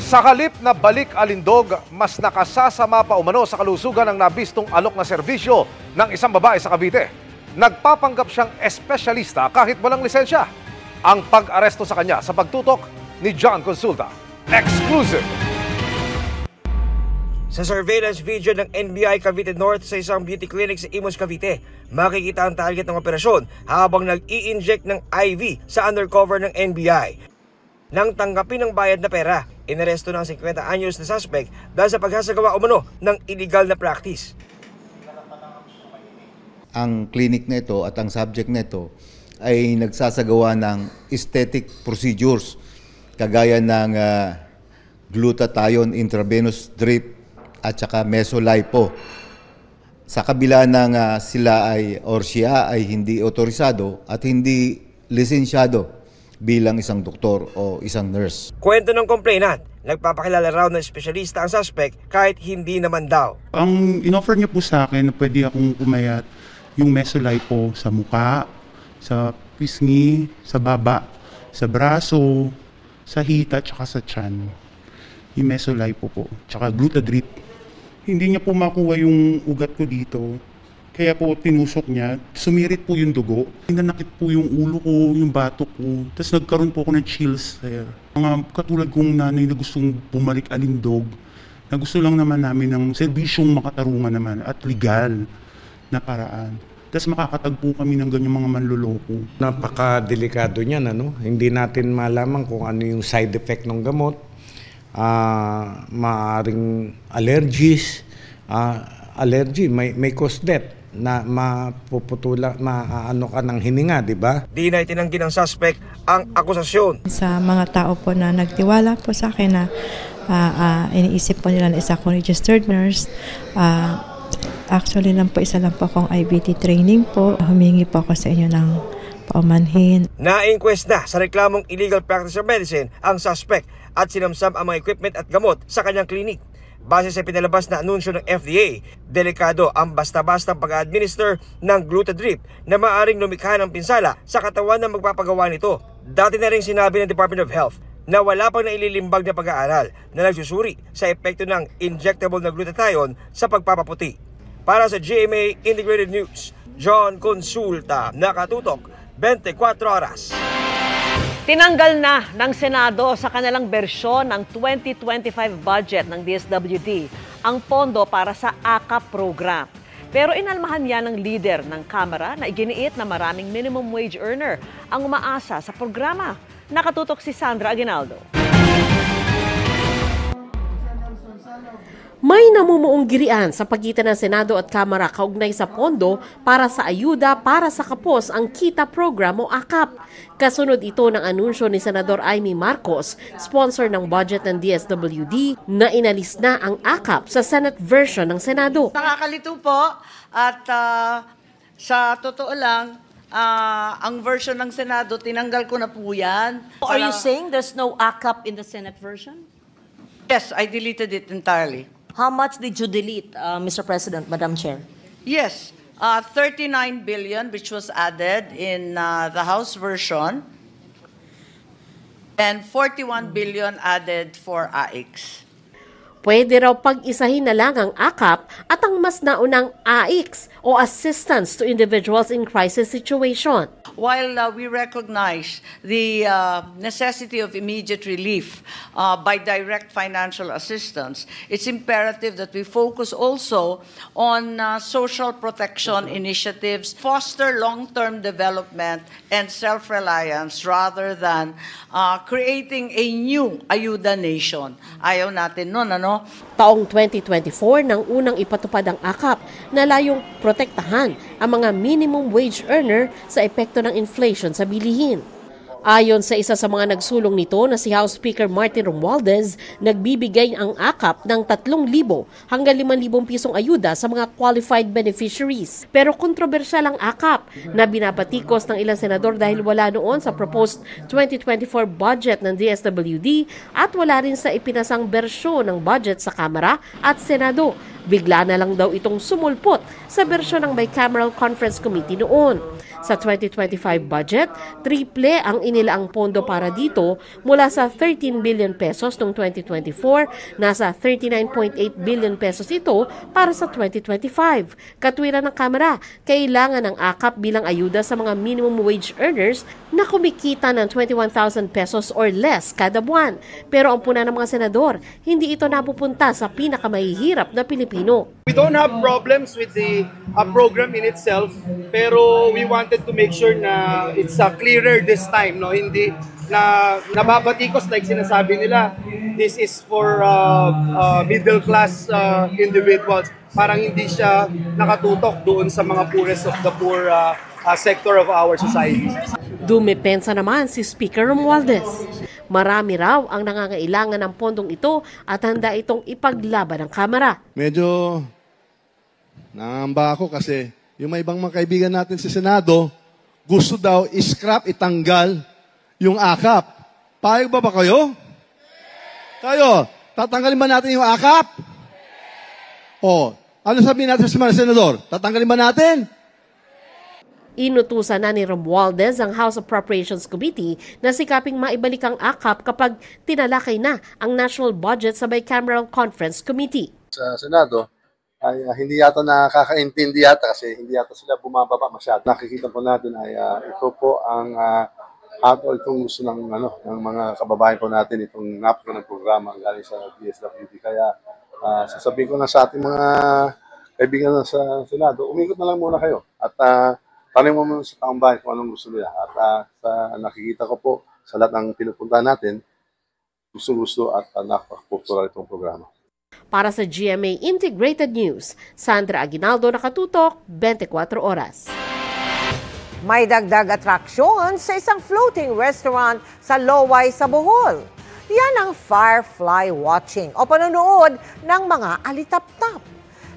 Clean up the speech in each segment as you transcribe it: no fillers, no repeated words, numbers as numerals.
Sa halip na balik alindog, mas nakasasama pa umano sa kalusugan ng nabistong alok na serbisyo ng isang babae sa Cavite. Nagpapanggap siyang espesyalista kahit walang lisensya. Ang pag-aresto sa kanya sa pagtutok ni John Consulta. Exclusive! Sa surveillance video ng NBI Cavite North sa isang beauty clinic sa Imus, Cavite, makikita ang target ng operasyon habang nag-i-inject ng IV sa undercover ng NBI. Nang tanggapin ng bayad na pera, inaresto ng 50 anyos na suspect dahil sa paghasagawa umano ng illegal na practice. Ang clinic na ito at ang subject na ito ay nagsasagawa ng aesthetic procedures kagaya ng glutathione intravenous drip at saka mesolipo. Sa kabila ng sila ay or siya ay hindi otorisado at hindi lisensyado bilang isang doktor o isang nurse. Kwento ng complainant, nagpapakilala raw ng espesyalista ang suspect kahit hindi naman daw. Ang inoffer niya po sa akin na pwede akong umayat yung mesolipo sa muka, sa pisngi, sa baba, sa braso, sa hita, tsaka sa tiyan. Yung mesolipo po, tsaka glutadrip. Hindi niya po makuha yung ugat ko dito. Kaya po tinusok niya, sumirit po yung dugo. Nanakit po yung ulo ko, yung batok ko. Tapos nagkaroon po ako ng chills. Kaya, mga katulad kong nanay na gustong bumalik alindog, na gusto lang naman namin ng serbisyong makatarungan naman at legal na paraan. Tapos makakatagpo kami ng ganyang mga manloloko. Napakadelikado niyan, ano? Hindi natin malaman kung ano yung side effect ng gamot. Maaring allergies, allergy, may cause death na mapuputula, maano ka ng hininga, di ba? Di na itinanggi ng suspect ang akusasyon. Sa mga tao po na nagtiwala po sa akin na iniisip po nila na isa akong registered nurse, actually lang po, isa lang po akong IBT training po. Humingi po ako sa inyo ng paumanhin. Na-inquest na sa reklamong illegal practice of medicine ang suspect at sinamsam ang mga equipment at gamot sa kanyang klinik. Base sa pinalabas na anunsyo ng FDA, delikado ang basta-basta pag-administer ng glutadrip na maaaring lumikha ng pinsala sa katawan ng magpapagawa nito. Dati na rin sinabi ng Department of Health na wala pang naililimbag na pag-aaral na nagsusuri sa epekto ng injectable na glutathione sa pagpapaputi. Para sa GMA Integrated News, John Consulta, nakatutok 24 oras. Tinanggal na ng Senado sa kanilang bersyon ng 2025 budget ng DSWD ang pondo para sa AKAP program. Pero inalmahan yan ng leader ng Kamara na iginiit na maraming minimum wage earner ang umaasa sa programa. Nakatutok si Sandra Aguinaldo. May namumuong girian sa pagitan ng Senado at Kamara kaugnay sa pondo para sa ayuda para sa kapos ang KITA program o AKAP. Kasunod ito ng anunsyo ni Senador Amy Marcos, sponsor ng budget ng DSWD, na inalis na ang AKAP sa Senate version ng Senado. Nakakalito po at sa totoo lang, ang version ng Senado, tinanggal ko na po yan. Are you saying there's no AKAP in the Senate version? Yes, I deleted it entirely. How much did you delete, Mr. President, Madam Chair? Yes, 39 billion which was added in the House version and 41 billion added for AIX. Pwede raw pag-isahin na lang ang AKAP at ang mas naunang AIX o Assistance to Individuals in Crisis Situation. While we recognize the necessity of immediate relief by direct financial assistance, it's imperative that we focus also on social protection initiatives, foster long-term development and self-reliance rather than creating a new ayuda nation. Ayaw natin nun, ano? Taong 2024 nang unang ipatupad ang AKAP na layong protektahan ang mga minimum wage earner sa epekto ng inflation sa bilihin. Ayon sa isa sa mga nagsulong nito na si House Speaker Martin Romualdez, nagbibigay ang AKAP ng 3,000 hanggang 5,000 pisong ayuda sa mga qualified beneficiaries. Pero kontrobersyal ang AKAP na binabatikos ng ilang senador dahil wala noon sa proposed 2024 budget ng DSWD at wala rin sa ipinasang bersyon ng budget sa Kamara at Senado. Bigla na lang daw itong sumulpot sa bersyon ng Bicameral Conference Committee noon. Sa 2025 budget, triple ang inilaang pondo para dito mula sa 13 billion pesos noong 2024, nasa 39.8 billion pesos ito para sa 2025. Katwiran ng Kamara, kailangan ng AKAP bilang ayuda sa mga minimum wage earners na kumikita ng 21,000 pesos or less kada buwan. Pero ang puna ng mga senador, hindi ito napupunta sa pinakamahihirap na Pilipino. We don't have problems with the program in itself, pero we wanted to make sure na it's clearer this time, no? Hindi na nababatikos like sinasabi nila, this is for middle class individuals. Parang hindi siya nakatutok doon sa mga poorest of the poor sector of our society. Dumepensa naman si Speaker Romualdez. Marami raw ang nangangailangan ng pondong ito at handa itong ipaglaban ng Kamara. Medyo nangamba ako kasi yung may ibang mga kaibigan natin sa Senado, gusto daw i-scrap, itanggal yung AKAP. Payag ba kayo? Kayo, tatanggalin ba natin yung AKAP? O, ano sabihin natin sa mga senador? Tatanggalin ba natin? Inutusan na ni Romualdez ang House Appropriations Committee na sikaping maibalik ang AKAP kapag tinalakay na ang national budget sa Bicameral Conference Committee. Sa Senado, ay hindi yata nakakaintindi yata kasi hindi yata sila bumababa masyado. Nakikita po natin ay ito po ang itong gusto ng mga kababayan po natin, itong napaka ng programa galing sa DSWD. Kaya sasabihin ko na sa ating mga kaibigan sa Senado, umikot na lang muna kayo at tanong mo muna sa taong bayan kung anong gusto nila. At sa nakikita ko po sa lahat ng pinupunta natin, gusto at napaka-popular itong programa. Para sa GMA Integrated News, Sandra Aguinaldo, nakatutok, 24 oras. May dagdag atraksyon sa isang floating restaurant sa Loway sa Bohol. Yan ang firefly watching o panonood ng mga alitap-tap.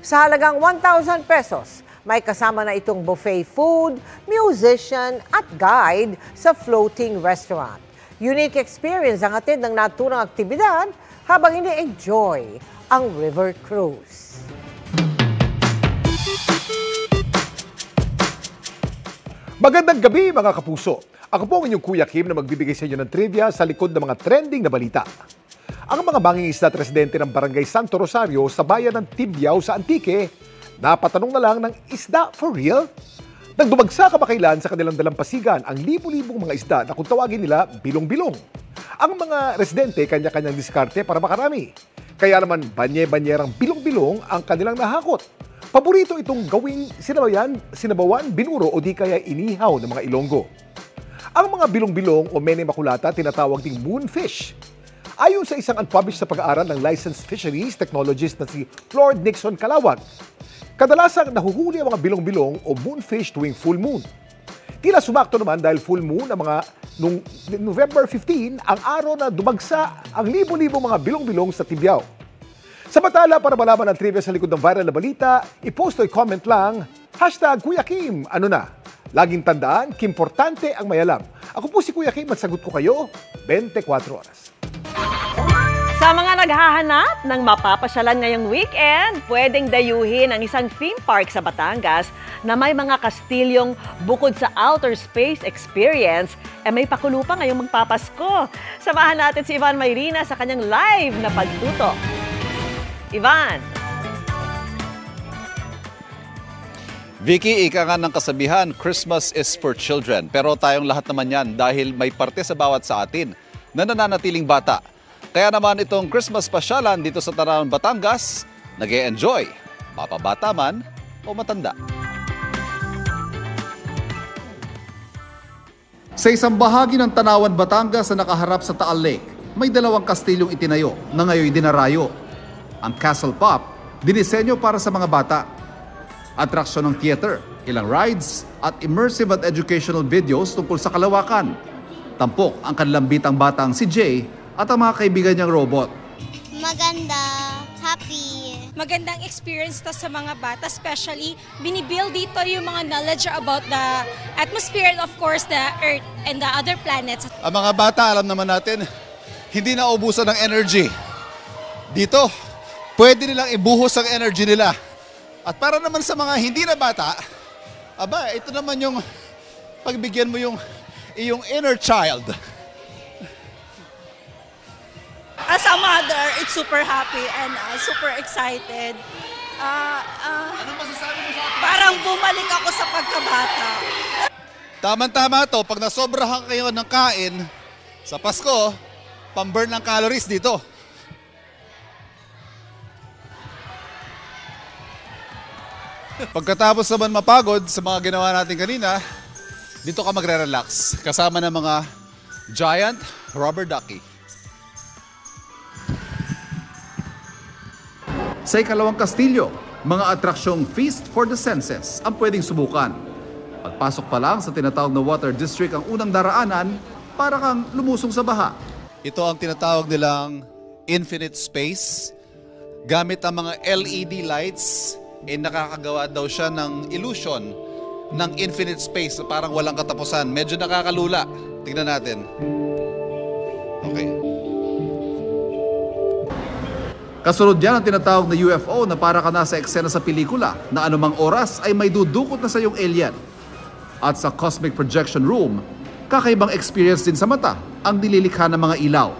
Sa halagang 1,000 pesos, may kasama na itong buffet food, musician at guide sa floating restaurant. Unique experience ang hatid ng naturang aktibidad habang ini-enjoy ang river cruise. Magandang gabi mga kapuso. Ako po ang inyong Kuya Kim na magbibigay sa inyo ng trivia sa likod ng mga trending na balita. Ang mga mangingisda at residente ng Barangay Santo Rosario sa bayan ng Tibyao sa Antique, napatanong na lang ng isda for real? Nang dumagsa kamakailan sa kanilang dalampasigan ang libu-libong mga isda na kung tawagin nila bilong-bilong. Ang mga residente kanya-kanyang diskarte para makarami. Kaya naman banye-banyerang bilong-bilong ang kanilang nahakot. Paborito itong gawing sinabawan, binuro o di kaya inihaw ng mga Ilonggo. Ang mga bilong-bilong o mene makulata tinatawag ding moonfish. Ayon sa isang unpublished na pag-aaral ng licensed fisheries technologist na si Lord Nixon Kalawag, kadalasang nahuhuli ang mga bilong-bilong o moonfish tuwing full moon. Tila sumakto naman dahil full moon noong November 15 ang araw na dumagsa ang libo-libong mga bilong-bilong sa Tibyao. Samantala, para malaman ang trivia sa likod ng viral na balita, i-post o i-comment lang, #Kuya Kim, ano na? Laging tandaan, kimportante ang mayalam. Ako po si Kuya Kim at sagot ko kayo, 24 oras. Sa mga naghahanap ng mapapasyalan ngayong weekend, pwedeng dayuhin ang isang theme park sa Batangas na may mga kastilyong bukod sa outer space experience, may pakulupa ngayong magpapasko. Samahan natin si Ivan Mayrina sa kanyang live na pagtutok. Ivan! Vicky, ika nga ng kasabihan, Christmas is for children. Pero tayong lahat naman yan dahil may parte sa bawat sa atin na nananatiling bata. Kaya naman itong Christmas pasyalan dito sa Tanawan, Batangas, nag-e-enjoy, mapabata man o matanda. Sa isang bahagi ng Tanawan, Batangas na nakaharap sa Taal Lake, may dalawang kastilyong itinayo na ngayon dinarayo. Ang Castle Pop, dinisenyo para sa mga bata. Atraksyon ng theater, ilang rides, at immersive at educational videos tungkol sa kalawakan. Tampok ang kanilang bitang batang si Jay at ang mga kaibigan niyang robot. Maganda, happy. Magandang experience to sa mga bata, especially binibuild dito yung mga knowledge about the atmosphere and of course the Earth and the other planets. Ang mga bata, alam naman natin, hindi na ubusan ng energy. Dito, pwede nilang ibuhos ang energy nila. At para naman sa mga hindi na bata, aba, ito naman yung pagbigyan mo yung iyong inner child. As a mother, it's super happy and super excited. Anong masasabi mo sa akin? Parang bumalik ako sa pagkabata. Tama-tama to, pag nasobrahan kayo ng kain sa Pasko, pang-burn ng calories dito. Pagkatapos naman mapagod sa mga ginawa natin kanina, dito ka magre-relax kasama ng mga giant rubber ducky. Sa ikalawang kastilyo, mga atraksyong feast for the senses ang pwedeng subukan. Pagpasok pa lang sa tinatawag na Water District ang unang daraanan, para kang lumusong sa baha. Ito ang tinatawag nilang infinite space. Gamit ang mga LED lights, nakakagawa daw siya ng illusion ng infinite space, parang walang katapusan. Medyo nakakalula. Tingnan natin. Okay. Kasunod yan ang tinatawag na UFO na para ka nasa eksena sa pelikula na anumang oras ay may dudukot na sa iyong alien. At sa Cosmic Projection Room, kakaibang experience din sa mata ang nililikha ng mga ilaw.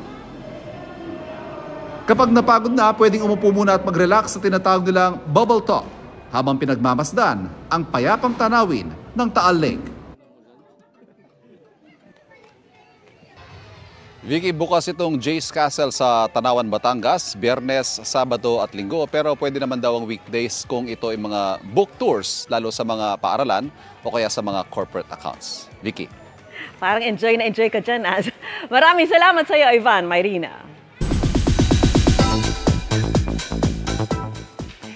Kapag napagod na, pwedeng umupo muna at mag-relax sa tinatawag nilang bubble top habang pinagmamasdan ang payapang tanawin ng Taal Lake. Vicky, bukas itong Jay's Castle sa Tanawan, Batangas, Biyernes, Sabado at Linggo. Pero pwede naman daw ang weekdays kung ito ay mga book tours, lalo sa mga paaralan o kaya sa mga corporate accounts. Vicky. Parang enjoy na enjoy ka dyan. Maraming salamat sa iyo, Ivan, Myrina.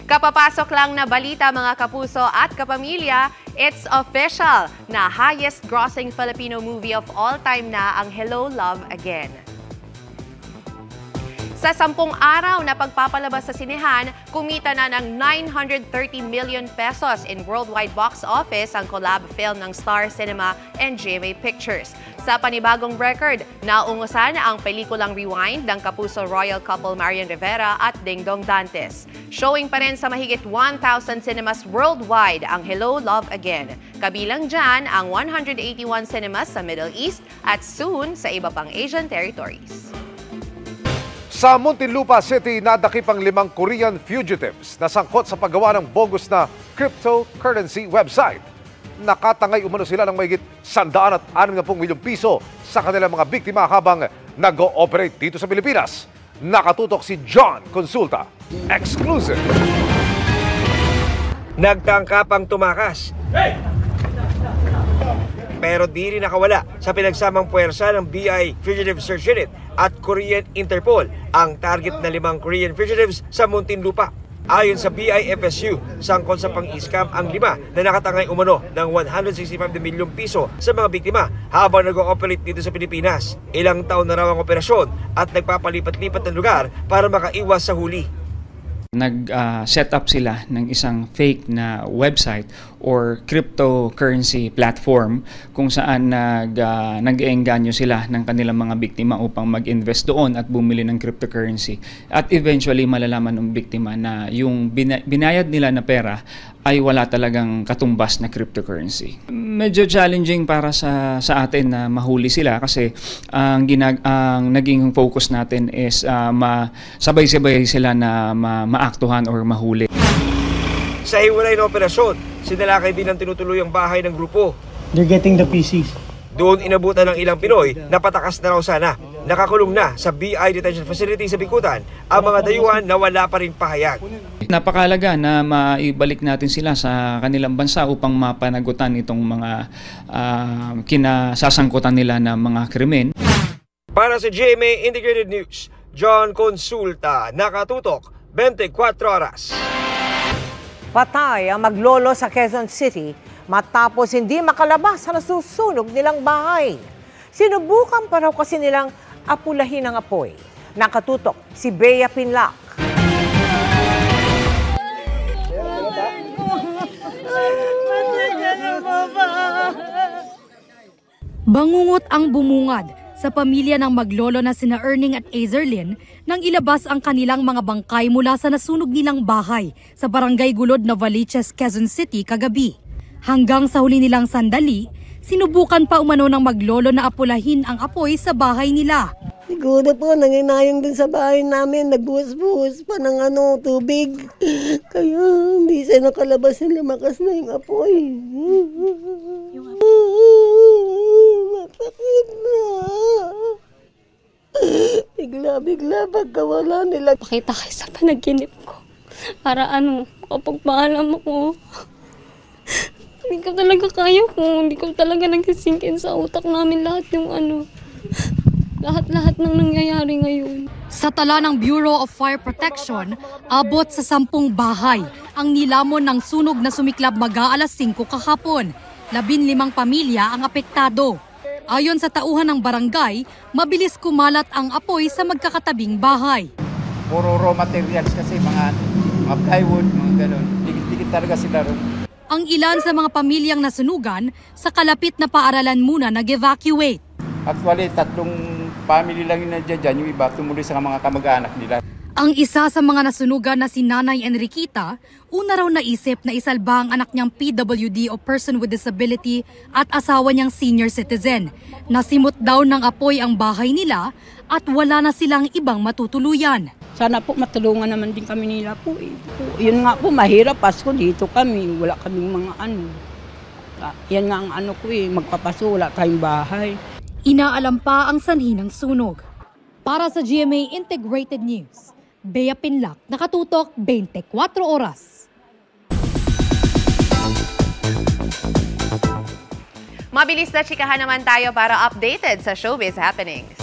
Kapapasok lang na balita mga kapuso at kapamilya, it's official na highest grossing Filipino movie of all time na ang Hello, Love Again. Sa 10 araw na pagpapalabas sa sinehan, kumita na ng 930 million pesos in worldwide box office ang collab film ng Star Cinema and GMA Pictures. Sa panibagong record, naungusan ang pelikulang Rewind ng kapuso royal couple Marian Rivera at Dingdong Dantes. Showing pa rin sa mahigit 1,000 cinemas worldwide ang Hello, Love Again. Kabilang dyan ang 181 cinemas sa Middle East at soon sa iba pang Asian territories. Sa Muntinlupa City, nadakip ang 5 Korean fugitives na sangkot sa paggawa ng bogus na cryptocurrency website. Nakatangay umano sila ng mahigit 160 milyong piso sa kanilang mga biktima habang nag-ooperate dito sa Pilipinas. Nakatutok si John Consulta. Exclusive. Nagtangkapang tumakas. Pero di rin nakawala sa pinagsamang puwersa ng BI Fugitive Search Unit at Korean Interpol ang target na 5 Korean fugitives sa Muntinlupa. Ayon sa BIFSU, sangkot sa pang-scam ang 5 na nakatangay umano ng 165 milyong piso sa mga biktima habang nag-ooperate dito sa Pilipinas. Ilang taon na raw ang operasyon at nagpapalipat-lipat ng lugar para makaiwas sa huli. Nag-set up sila ng isang fake na website or cryptocurrency platform kung saan nag-eengganyo sila ng kanilang mga biktima upang mag-invest doon at bumili ng cryptocurrency. At eventually malalaman ng biktima na yung binayad nila na pera ay wala talagang katumbas na cryptocurrency. Medyo challenging para sa atin na mahuli sila kasi ang naging focus natin is sabay-sabay sila na maaktuhan or mahuli. Sa hiwalay na operasyon, sinalakay din ang tinutuluyang bahay ng grupo. They're getting the PCs. Doon inabutan ng ilang Pinoy na patakas na raw sana. Nakakulong na sa BI Detention Facility sa Bikutan ang mga dayuhan na wala pa rin pahayag. Napakahalaga na maibalik natin sila sa kanilang bansa upang mapanagutan itong mga kinasasangkutan nila na mga krimen. Para sa GMA Integrated News, John Consulta, nakatutok 24 oras. Patay ang maglolo sa Quezon City matapos hindi makalabas sa nasusunog nilang bahay. Sinubukan pa raw kasi nilang apulahin ang apoy. Nakatutok si Bea Pinlac. Bangungot ang bumungad sa pamilya ng maglolo na sina Erning at Azerlyn nang ilabas ang kanilang mga bangkay mula sa nasunog nilang bahay sa Barangay Gulod, Novaliches, Quezon City kagabi. Hanggang sa huli nilang sandali, Sinubukan pa umano ng maglolo na apulahin ang apoy sa bahay nila. Siguro po, nanginayang din sa bahay namin, nagbuhos-buhos pa ng tubig. Kaya hindi siya nakalabas na lumakas na yung apoy. Masakit na. Bigla pagkawala nila. Pakita kayo sa panaginip ko. Para kapag paalam ako, hindi ko talaga kaya kung hindi ko talaga nag-sink in sa utak namin lahat yung lahat ng nangyayari ngayon. Sa tala ng Bureau of Fire Protection, abot sa 10 bahay ang nilamon ng sunog na sumiklab mag-aalas 5 kahapon. 15 pamilya ang apektado. Ayon sa tauhan ng barangay, mabilis kumalat ang apoy sa magkakatabing bahay. Puro raw materials kasi mga plywood, mga gano'n. Dikit-dikit talaga sila ron. Ang ilan sa mga pamilyang nasunugan sa kalapit na paaralan muna nag-evacuate. Actually, 3 family lang yung nandiyan dyan, yung iba tumuloy sa mga kamag-anak nila. Ang isa sa mga nasunugan na si Nanay Enriquita, una raw naisip na isalba ang anak niyang PWD o person with disability at asawa niyang senior citizen. Nasimot daw ng apoy ang bahay nila at wala na silang ibang matutuluyan. Sana po matulungan naman din kami nila po. Yun nga po, mahirap Pasko dito kami, wala kaming mga Yan nga ang magpapaso, wala tayong bahay. Inaalam pa ang sanhi ng sunog. Para sa GMA Integrated News, Bea Pinlac, nakatutok 24 oras. Mabilis na chikahan naman tayo para updated sa showbiz happenings.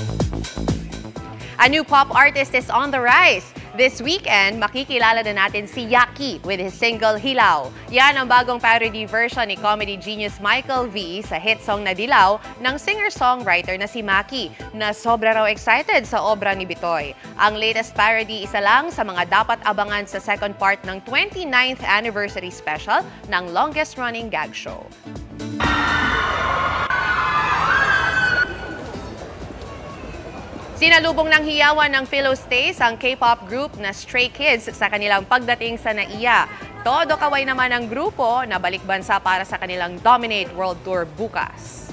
A new pop artist is on the rise. This weekend, makikilala na natin si Yaki with his single Hilaw. Yan ang bagong parody version ni comedy genius Michael V sa hit song na Dilaw ng singer-songwriter na si Maki, na sobra raw excited sa obra ni Bitoy. Ang latest parody, isa lang sa mga dapat abangan sa second part ng 29th anniversary special ng longest-running gag show. Sinalubong ng hiyawan ng Philostays ang K-pop group na Stray Kids sa kanilang pagdating sa NAIA. Todo kaway naman ang grupo na balik bansa para sa kanilang Dominate World Tour bukas.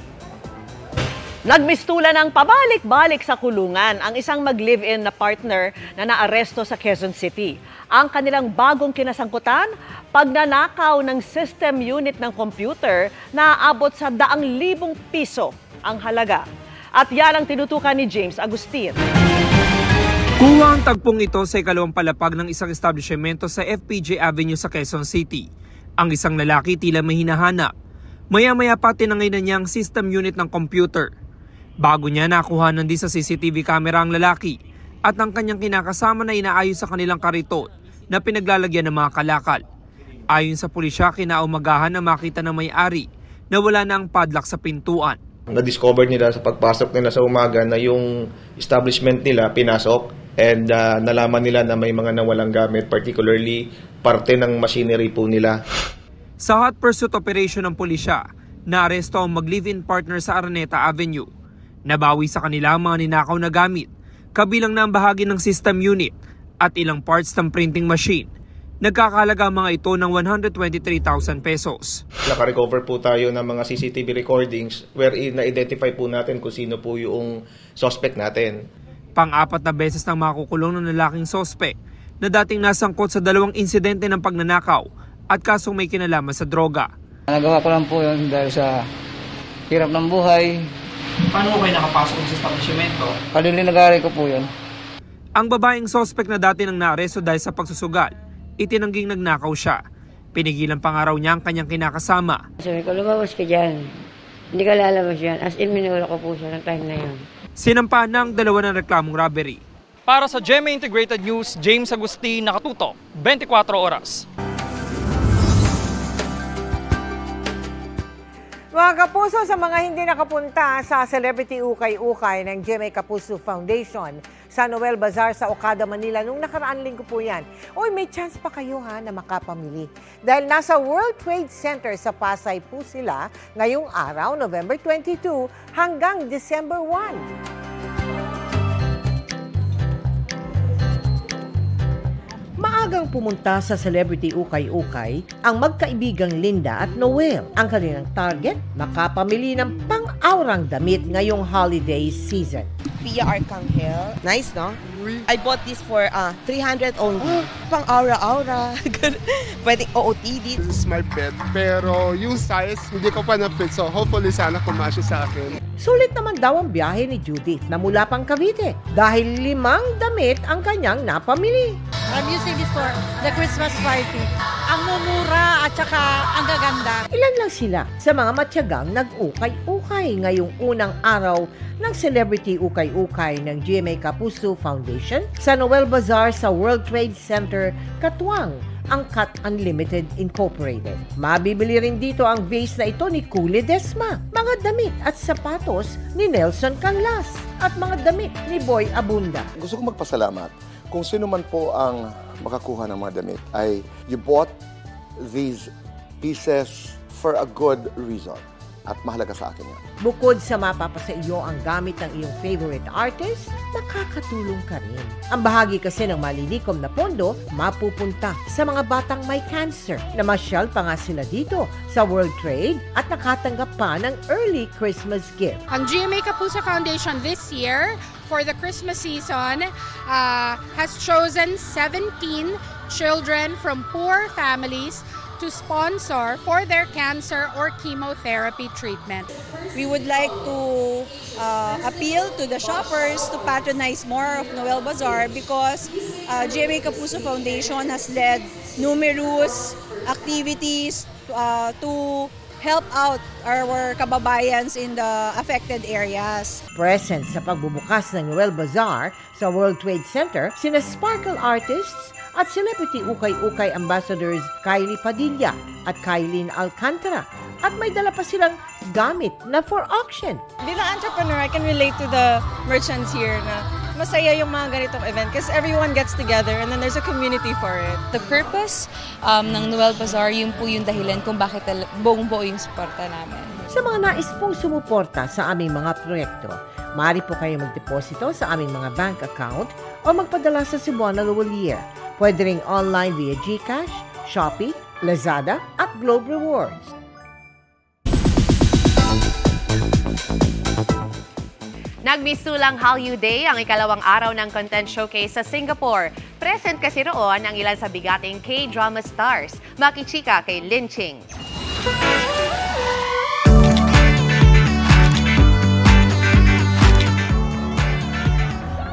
Nagmistula ng pabalik-balik sa kulungan ang isang mag-live-in na partner na naaresto sa Quezon City. Ang kanilang bagong kinasangkutan, pagnanakaw ng system unit ng computer na aabot sa 100,000 piso ang halaga. At yan ang tinutukan ni James Agustin. Kuha ang tagpong ito sa ikalawang palapag ng isang establishmento sa FPJ Avenue sa Quezon City. Ang isang lalaki tila may hinahanap. Maya-maya pa tinangay na niya ang system unit ng computer. Bago niya nakuhanan din sa CCTV camera ang lalaki at ang kanyang kinakasama na inaayos sa kanilang kariton na pinaglalagyan ng mga kalakal. Ayon sa pulisya, kinaumagahan na makita ng may-ari na wala na ang padlock sa pintuan. Na-discover nila sa pagpasok nila sa umaga na yung establishment nila pinasok and nalaman nila na may mga nawalang gamit, particularly parte ng machinery po nila. Sa hot pursuit operation ng pulisya, naaresto ang mag-live-in partner sa Araneta Avenue. Nabawi sa kanila ang mga ninakaw na gamit, kabilang na ang bahagi ng system unit at ilang parts ng printing machine. Nagkakalaga mga ito ng 123,000 pesos. Naka-recover po tayo ng mga CCTV recordings wherein na-identify po natin kung sino po yung suspect natin. Pang-4 na beses nang makukulong ng lalaking suspect na dating nasangkot sa 2 insidente ng pagnanakaw at kasong may kinalaman sa droga. Nagawa ko lang po yun dahil sa hirap ng buhay. Paano mo kayo nakapasok sa establishmento? Palilinagari ko po yun. Ang babaeng suspect na dati nang naaresto dahil sa pagsusugal, itinangging nagnakaw siya. Pinigilan pa nga raw niya ang kanyang kinakasama. Sabi ko, lumabas ka dyan. Hindi ka lalabas yan. As in, minula ko po siya ng time na yun. Sinampahan ng 2 ng reklamong robbery. Para sa GMA Integrated News, James Agustin, nakatutok, 24 oras. Mga kapuso, sa mga hindi nakapunta sa Celebrity Ukay-Ukay ng GMA Kapuso Foundation sa Noel Bazaar sa Okada, Manila, nung nakaraan linggo po yan. Uy, may chance pa kayo na makapamili. Dahil nasa World Trade Center sa Pasay po sila ngayong araw, November 22 hanggang December 1. Maagang pumunta sa Celebrity Ukay-Ukay ang magkaibigang Linda at Noel. Ang kanilang target, makapamili ng pang-aurang damit ngayong holiday season. Pia Arcangel. Nice, no? I bought this for 300 only. Pang aura-aura. Pwede OOTD. This is my bed. Pero yung size, hindi ko pa na-fit. So hopefully sana kumasya sa akin. Sulit naman daw ang biyahe ni Judith na mula pang Cavite dahil 5 damit ang kanyang napamili. I'm using this for the Christmas party. Ang mumura at saka ang gaganda. Ilan lang sila sa mga matyagang nag-ukay-ukay ngayong unang araw ng Celebrity Ukay-Ukay ng GMA Kapuso Foundation sa Noel Bazaar sa World Trade Center, Katuwang, ang Cut Unlimited Incorporated. Mabibili rin dito ang vase na ito ni Kuli Desma, mga damit at sapatos ni Nelson Canlas at mga damit ni Boy Abunda. Gusto kong magpasalamat kung sino man po ang makakuha ng mga damit ay you bought these pieces for a good reason. At mahalaga sa akin yan. Bukod sa mapapasa iyo ang gamit ng iyong favorite artist, nakakatulong ka rin. Ang bahagi kasi ng malilikom na pondo, mapupunta sa mga batang may cancer. Namasyal pa nga sila dito sa World Trade at nakatanggap pa ng early Christmas gift. Ang GMA Kapuso Foundation this year, for the Christmas season, has chosen 17 children from poor families to sponsor for their cancer or chemotherapy treatment. We would like to appeal to the shoppers to patronize more of Noel Bazaar because GMA Kapuso Foundation has led numerous activities to help out our kababayans in the affected areas. Present sa pagbubukas ng Noel Bazaar sa World Trade Center, sina Sparkle Artists at Celebrity Ukay-Ukay Ambassadors Kylie Padilla at Kylene Alcantara. At may dala pa silang gamit na for auction. Bilang entrepreneur, I can relate to the merchants here na masaya yung mga ganitong event because everyone gets together and then there's a community for it. The purpose ng Noel Bazaar, yun po yung dahilan kung bakit buong-buo yung suporta namin. Sa mga nais pong sumuporta sa aming mga proyekto, maaari po kayo magdeposito sa aming mga bank account o magpadala sa Cebuana Lawalier. Pwede ring online via GCash, Shopee, Lazada at Globe Rewards. Nagmisulang Hallyu Day ang ikalawang araw ng content showcase sa Singapore. Present kasi roon ang ilan sa bigating K-drama stars. Makichika kay Lin Ching.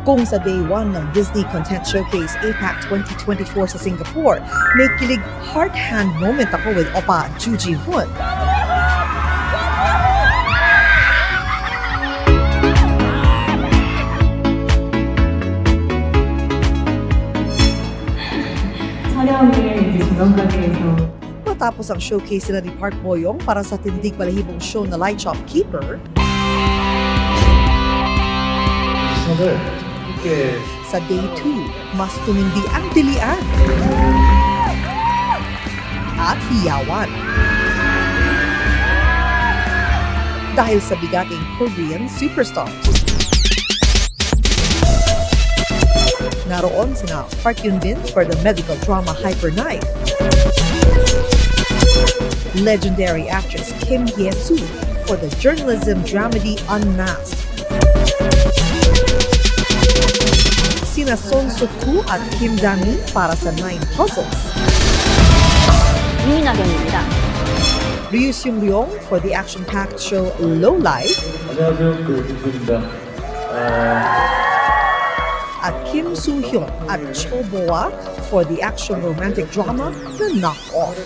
Kung sa Day 1 ng Disney Content Showcase APAC 2024 sa Singapore, may kilig heart-hand moment ako with Oppa Ju Ji-hoon. Matapos ang showcase nila ni Park Bo-young para sa tindig balahibong show na Light Shop Keeper, sa Day 2, mas tumindi ang tilian at hiyawan dahil sa bigating Korean superstars. Naroon sina Park Yoon-bin for the medical drama Hyper Knife, legendary actress Kim Hye-soo for the journalism dramedy Unmasked, sina Son Suk-woo at Kim Da-mi para sa 9 Puzzles, Ryu Seung-ryong for the action-packed show Low Life, at Kim Soo-hyun at Cho Bo-ah for the action romantic drama The Knock Off.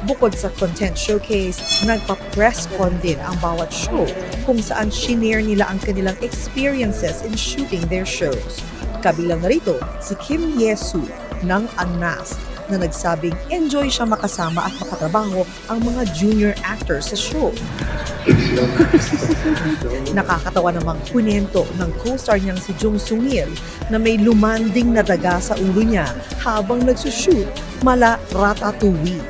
Bukod sa content showcase, nagpa-press con din ang bawat show kung saan shinare nila ang kanilang experiences in shooting their shows. Kabilang na rito si Kim Hye-soo ng Unmasked na nagsabing enjoy siya makasama at makatrabaho ang mga junior actors sa show. Nakakatawa namang kwento ng co-star niyang si Jung Sung-il na may lumanding na daga sa ulo niya habang nagsushoot mala Ratatouille.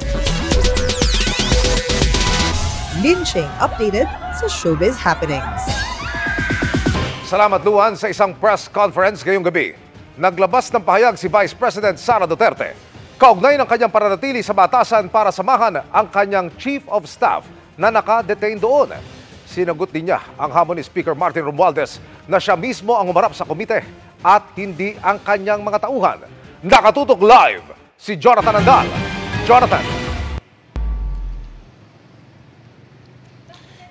Lin Ching updated sa Showbiz Happenings. Salamat Luan sa isang press conference ngayong gabi. Naglabas ng pahayag si Vice President Sara Duterte kaugnay ng kanyang pananatili sa batasan para samahan ang kanyang Chief of Staff na naka-detain doon. Sinagot din niya ang hamon ni Speaker Martin Romualdez na siya mismo ang umarap sa komite at hindi ang kanyang mga tauhan. Nakatutok live si Jonathan Andal. Jonathan.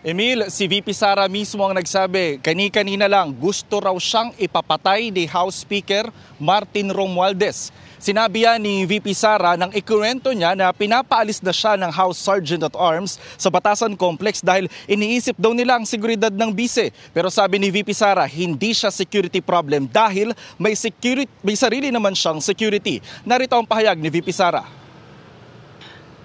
Emil, si VP Sara mismo ang nagsabi, kani-kanina lang gusto raw siyang ipapatay ni House Speaker Martin Romualdez. Sinabi yan ni VP Sara nang ikwento niya na pinapaalis na siya ng House Sergeant at Arms sa Batasan Complex dahil iniisip daw nila ang seguridad ng bise. Pero sabi ni VP Sara, hindi siya security problem dahil may sarili naman siyang security. Narito ang pahayag ni VP Sara.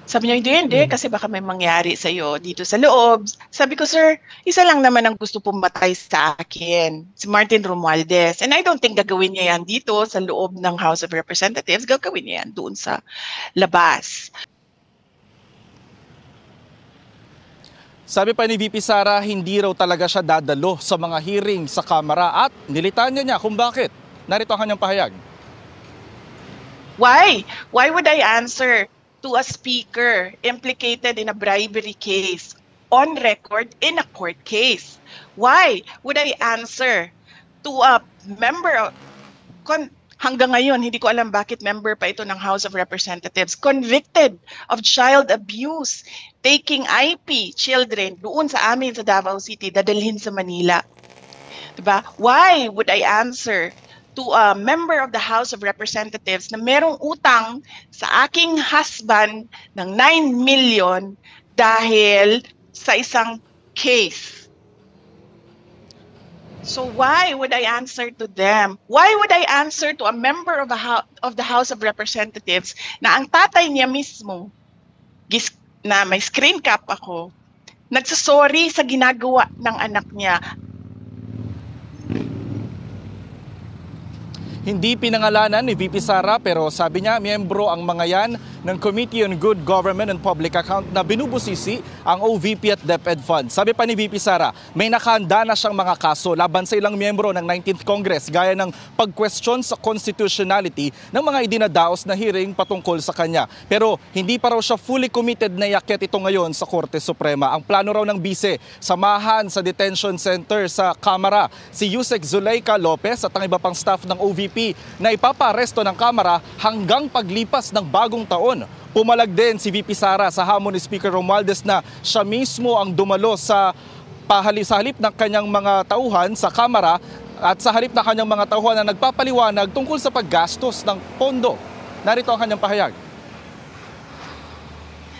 Sabi niya, hindi, kasi baka may mangyari sa'yo dito sa loob. Sabi ko, sir, isa lang naman ang gusto pumatay sa akin, si Martin Romualdez. And I don't think gagawin niya yan dito sa loob ng House of Representatives. Gagawin niya yan doon sa labas. Sabi pa ni VP Sara, hindi raw talaga siya dadalo sa mga hearing sa Kamara at nilitan niya kung bakit. Narito ang kanyang pahayag. Why? Why would I answer to a speaker implicated in a bribery case on record in a court case? Why would I answer to a member of, hanggang ngayon hindi ko alam bakit member pa ito ng House of Representatives, convicted of child abuse, taking IP children doon sa amin sa Davao City, dadalhin sa Manila. Diba? Why would I answer to a member of the House of Representatives na merong utang sa aking husband ng 9 million dahil sa isang case? So why would I answer to them? Why would I answer to a member of the House of Representatives na ang tatay niya mismo, na may screen cap ako, nagsasorry sa ginagawa ng anak niya? Hindi pinangalanan ni VP Sara pero sabi niya miyembro ang mga yan ng Committee on Good Government and Public Account na binubusisi ang OVP at DepEd Fund. Sabi pa ni VP Sara, may nakahanda na siyang mga kaso laban sa ilang miyembro ng 19th Congress gaya ng pag-question sa constitutionality ng mga idinadaos na hearing patungkol sa kanya. Pero hindi pa raw siya fully committed na iakyat ito ngayon sa Korte Suprema. Ang plano raw ng bise, samahan sa detention center sa Kamara si Yusek Zuleika Lopez at ang iba pang staff ng OVP na ipapa-aresto ng Kamara hanggang paglipas ng bagong taon. Pumalag din si VP Sara sa hamon ni Speaker Romualdez na siya mismo ang dumalo sa halip ng kanyang mga tauhan sa Kamara at sa halip ng kanyang mga tauhan na nagpapaliwanag tungkol sa paggastos ng pondo. Narito ang kanyang pahayag.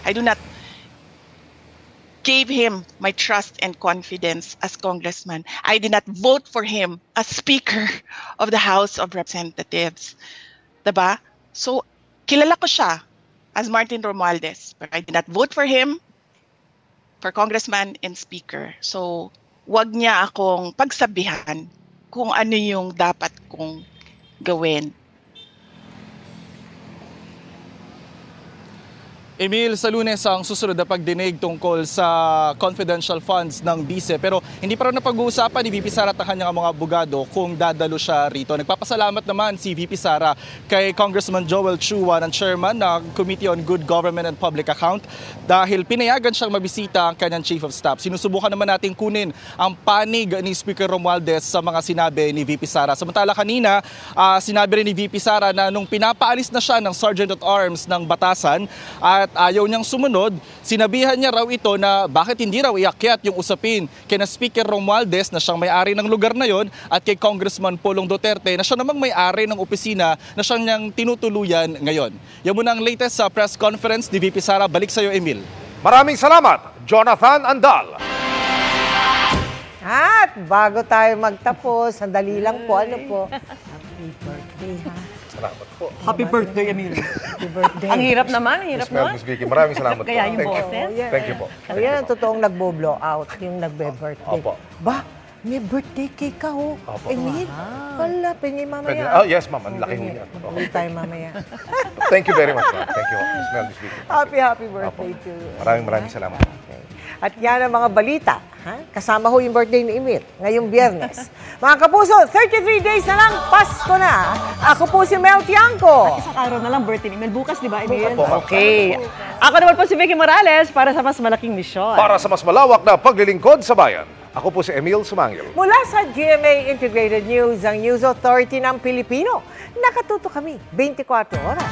I do not gave him my trust and confidence as congressman. I did not vote for him as Speaker of the House of Representatives. Diba? So, kilala ko siya as Martin Romualdez, but I did not vote for him for congressman and Speaker. So, wag niya akong pagsabihan kung ano yung dapat kong gawin. Emil, sa Lunes ang susunod na pagdinig tungkol sa confidential funds ng BISE. Pero hindi pa rin napag-uusapan ni VP Sara at ang kanyang mga abogado kung dadalo siya rito. Nagpapasalamat naman si VP Sara kay Congressman Joel Chua, ng chairman ng Committee on Good Government and Public Account, dahil pinayagan siyang mabisita ang kanyang Chief of Staff. Sinusubukan naman natin kunin ang panig ni Speaker Romualdez sa mga sinabi ni VP Sara. Samantala kanina, sinabi rin ni VP Sara na nung pinapaalis na siya ng Sergeant at Arms ng Batasan at ayaw niyang sumunod, sinabihan niya raw ito na bakit hindi raw iakyat yung usapin kina Speaker Romualdez na siyang may-ari ng lugar na yon at kay Congressman Pulong Duterte na siya namang may-ari ng opisina na siyang niyang tinutuluyan ngayon. Yan muna ang latest sa press conference ni VP Sara. Balik sa iyo, Emil. Maraming salamat, Jonathan Andal. At bago tayo magtapos, sandali lang po, ano po? Happy birthday, ha? Salamat po. Happy birthday, Emil. Happy birthday. Ang hirap naman, ang hirap naman. Miss Vicky, maraming salamat po. Kaya yung boses. Thank you po. Oh, yan ang totoong nagbo-blow out, yung nagbe-birthday. Opo. Ba, may birthday cake ka, oh. Opo. Emil, wala, pingi mamaya. Oh, yes, ma'am. Ang laki ho niya. Hindi tayo mamaya. Thank you very much, ma'am. Thank you, Miss Vicky. Happy birthday to you. Maraming salamat. Okay. At yan ang mga balita Kasama ho yung birthday ni Emil ngayong Biyernes. Mga kapuso, 33 days na lang, Pasko na. Ako po si Mel Tiangco. Isang araw na lang birthday ni Emil. Bukas, di ba, Emil? Bukas. Okay. Ako naman po si Vicky Morales para sa mas malaking misyon. Para sa mas malawak na paglilingkod sa bayan. Ako po si Emil Sumangil. Mula sa GMA Integrated News, ang News Authority ng Pilipino. Nakatuto kami 24 oras.